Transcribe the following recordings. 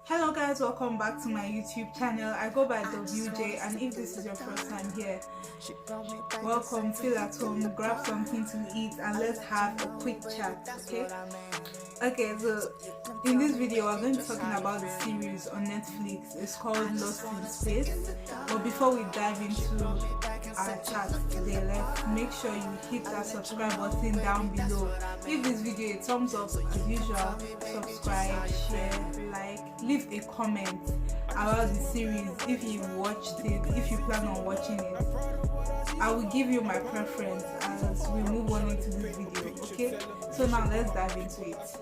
Hello guys, welcome back to my YouTube channel. I go by WJ, and if this is your first time here, welcome, feel at home, grab something to eat and let's have a quick chat, okay? Okay, so in this video we're going to be talking about the series on Netflix. It's called Lost in Space. But before we dive into our chat today, let's make sure you hit that subscribe button down below. Give this video a thumbs up as usual, subscribe, share, like, leave a comment about the series if you watched it, if you plan on watching it. I will give you my preference as we move on into this video, okay? So now let's dive into it.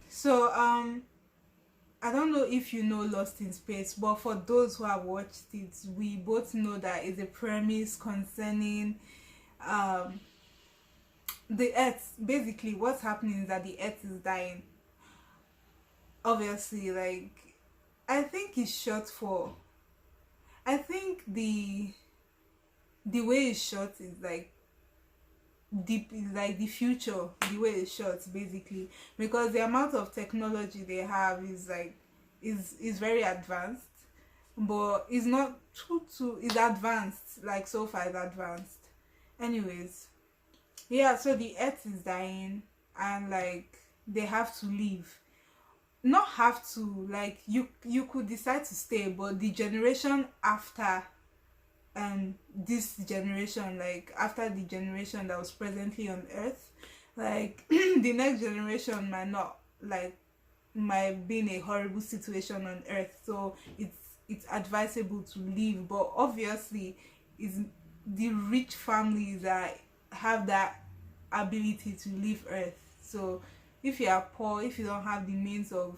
So I don't know if you know Lost in Space, but for those who have watched it, we both know that it's a premise concerning the Earth. Basically what's happening is that the Earth is dying. Obviously, like, I think it's short for, I think the way it's shot is like deep, is like the future, the way it's shot basically, because the amount of technology they have is like is very advanced, but it's not too it's advanced, like so far it's advanced. Anyways, yeah, so the Earth is dying and like they have to leave. Not have to, like, you could decide to stay, but the generation after this generation, like after the generation that was presently on Earth, like the next generation might not, like, might be in a horrible situation on Earth, so it's advisable to leave. But obviously it's the rich families that have that ability to leave Earth. So if you are poor, if you don't have the means of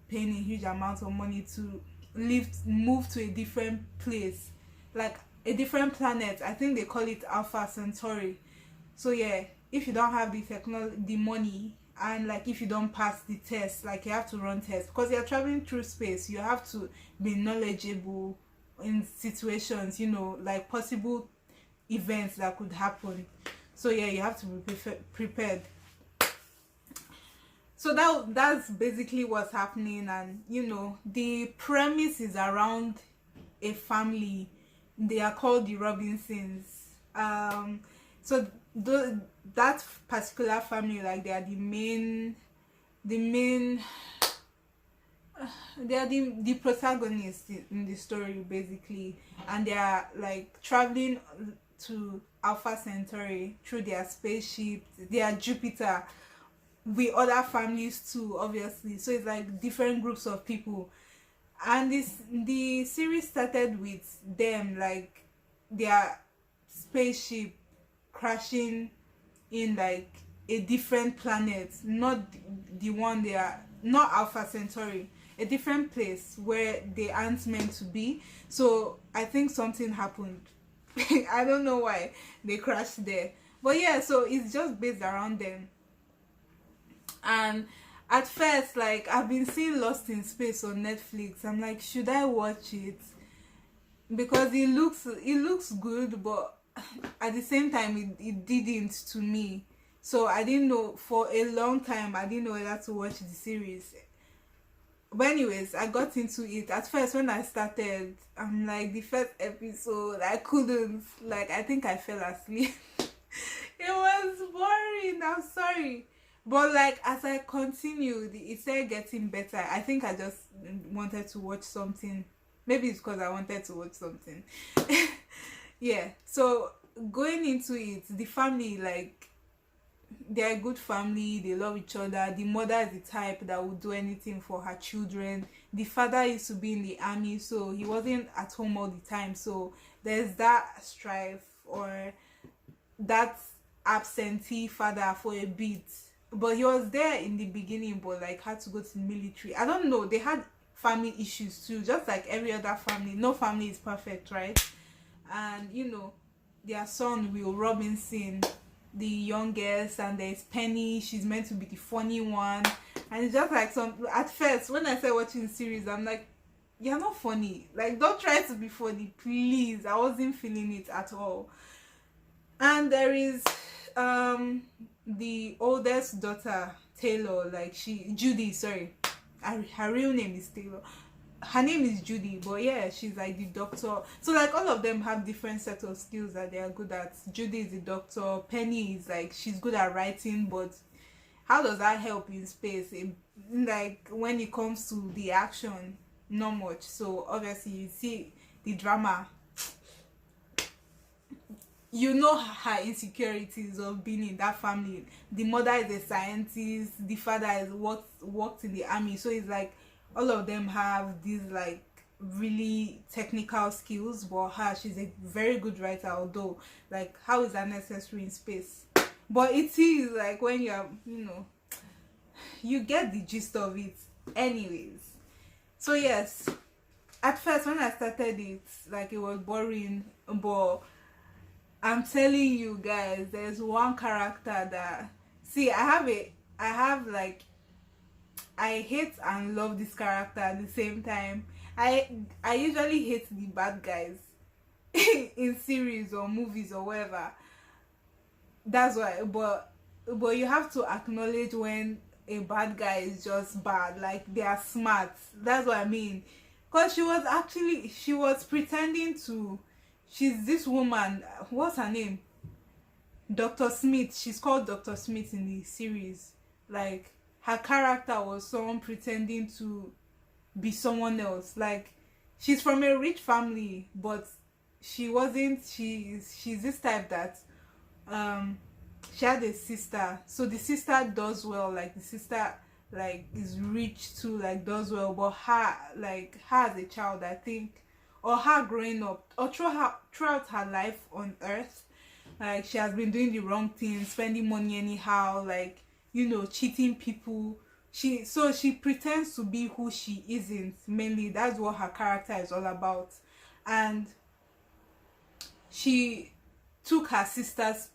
paying a huge amount of money to move to a different place, like a different planet, I think they call it Alpha Centauri. So yeah, if you don't have the technology, the money, and like if you don't pass the test, like you have to run tests because you're traveling through space, you have to be knowledgeable in situations, you know, like possible events that could happen. So yeah, you have to be prepared. So that's basically what's happening. And you know, the premise is around a family. They are called the Robinsons. So that particular family, like, they are the main they are the protagonists in the story basically, and they are like traveling to Alpha Centauri through their spaceship, their Jupiter, with other families too, obviously. So it's like different groups of people, and the series started with them, like their spaceship crashing in like a different planet, not the one they are, not Alpha Centauri, a different place where they aren't meant to be. So I think something happened. I don't know why they crashed there, but yeah, so it's just based around them. And at first, like, I've been seeing Lost in Space on Netflix. I'm like, should I watch it? Because it looks good, but at the same time it didn't to me. So I didn't know, for a long time I didn't know whether to watch the series. But anyways, I got into it. At first when I started, I'm like, the first episode I couldn't, like, I think I fell asleep. It was boring, I'm sorry. But like as I continued, it started getting better. I think I just wanted to watch something. Maybe it's because I wanted to watch something. Yeah, so going into it, the family, like, they're a good family, they love each other. The mother is the type that would do anything for her children. The father used to be in the army, so he wasn't at home all the time. So there's that strife, or that absentee father for a bit. But he was there in the beginning, but like had to go to the military. I don't know, they had family issues too, just like every other family. No family is perfect, right? And you know, their son Will Robinson, the youngest, and there's Penny, she's meant to be the funny one. And it's just like, some, at first when I started watching the series, I'm like, you're not funny, like, don't try to be funny, please. I wasn't feeling it at all. And there is the oldest daughter, Taylor, like, Judy, sorry, her real name is Taylor. Her name is Judy, but yeah, she's like the doctor. So like all of them have different set of skills that they are good at. Judy is the doctor. Penny is like, she's good at writing, but how does that help in space? Like when it comes to the action, not much. So obviously you see the drama, you know her insecurities of being in that family. The mother is a scientist, the father is worked in the army, so it's like all of them have these like really technical skills, but her, she's a very good writer, although like how is that necessary in space? But it is like when you're, you know, you get the gist of it anyways. So yes, at first when I started it, like it was boring, but I'm telling you guys, there's one character that, see, I have like, I hate and love this character at the same time. I usually hate the bad guys in series or movies or whatever. That's why, but you have to acknowledge when a bad guy is just bad, like they are smart. That's what I mean. Because she was pretending to, she's this woman, what's her name? Dr. Smith. She's called Dr. Smith in the series. Like her character was someone pretending to be someone else. Like she's from a rich family, but she wasn't. She's this type that she had a sister, so the sister does well, like the sister like is rich too, like does well, but her, like her as a child, I think, or her growing up, or throughout her life on earth, like she has been doing the wrong thing, spending money anyhow, like, you know, cheating people. She pretends to be who she isn't. Mainly that's what her character is all about. And she took her sister's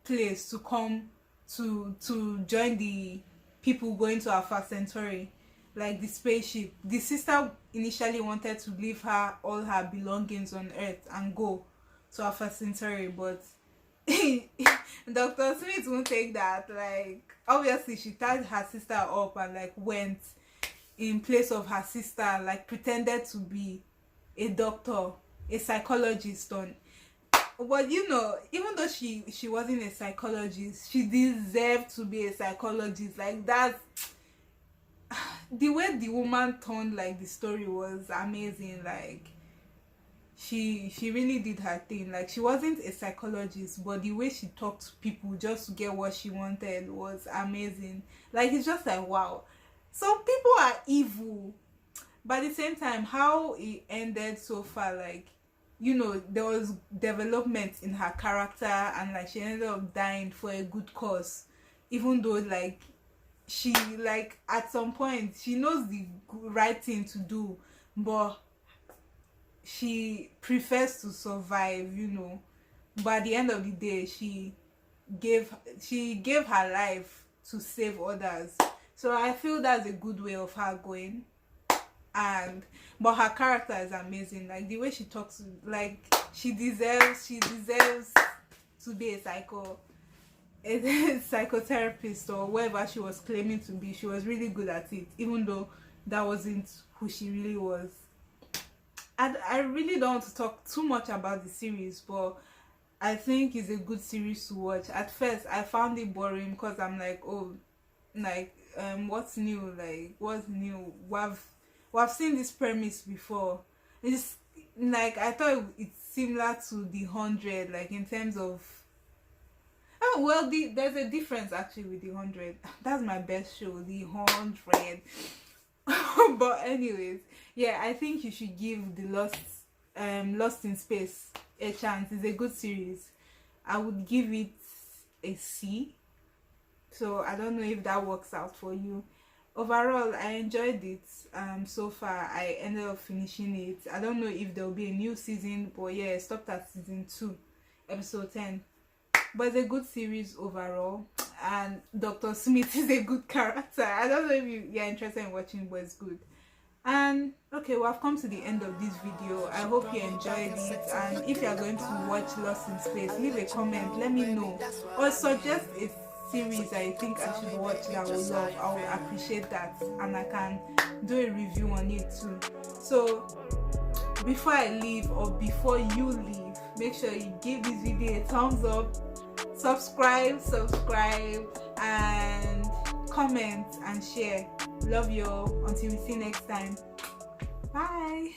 place to come to join the people going to Alpha Centauri, like the spaceship. The sister initially wanted to leave her all her belongings on Earth and go to Alpha Centauri, but Dr. Smith won't take that. Like obviously she tied her sister up and like went in place of her sister, like pretended to be a doctor, a psychologist on. But you know, even though she wasn't a psychologist, she deserved to be a psychologist. Like that, the way the woman turned like the story was amazing. Like she really did her thing. Like she wasn't a psychologist, but the way she talked to people just to get what she wanted was amazing. Like it's just like, wow, some people are evil, but at the same time how it ended so far, like, you know, there was development in her character, and like she ended up dying for a good cause, even though like she, like at some point she knows the right thing to do, but she prefers to survive, you know. But at the end of the day, she gave her life to save others. So I feel that's a good way of her going. And but her character is amazing. Like the way she talks, like she deserves to be a psychotherapist or whatever she was claiming to be. She was really good at it, even though that wasn't who she really was. And I really don't want to talk too much about the series, but I think it's a good series to watch. At first I found it boring because I'm like, oh, like what's new? Like what's new? We've seen this premise before. It's like I thought it's similar to The 100, like in terms of, oh well, there's a difference actually with The 100. That's my best show, The 100. But anyways, yeah, I think you should give the Lost in Space a chance. It's a good series. I would give it a C. So I don't know if that works out for you. Overall, I enjoyed it. So far I ended up finishing it. I don't know if there will be a new season, but yeah, I stopped at season 2, episode 10. But it's a good series overall, and Dr. Smith is a good character. I don't know if you're interested in watching, but it's good. And okay, we have come to the end of this video. I hope you enjoyed it, and if you are going to watch Lost in Space, leave a comment, let me know, or suggest a series that you think I should watch that I will love, I will appreciate that, and I can do a review on it too. So before I leave, or before you leave, make sure you give this video a thumbs up, subscribe, and comment and share. Love you all. Until we see next time. Bye.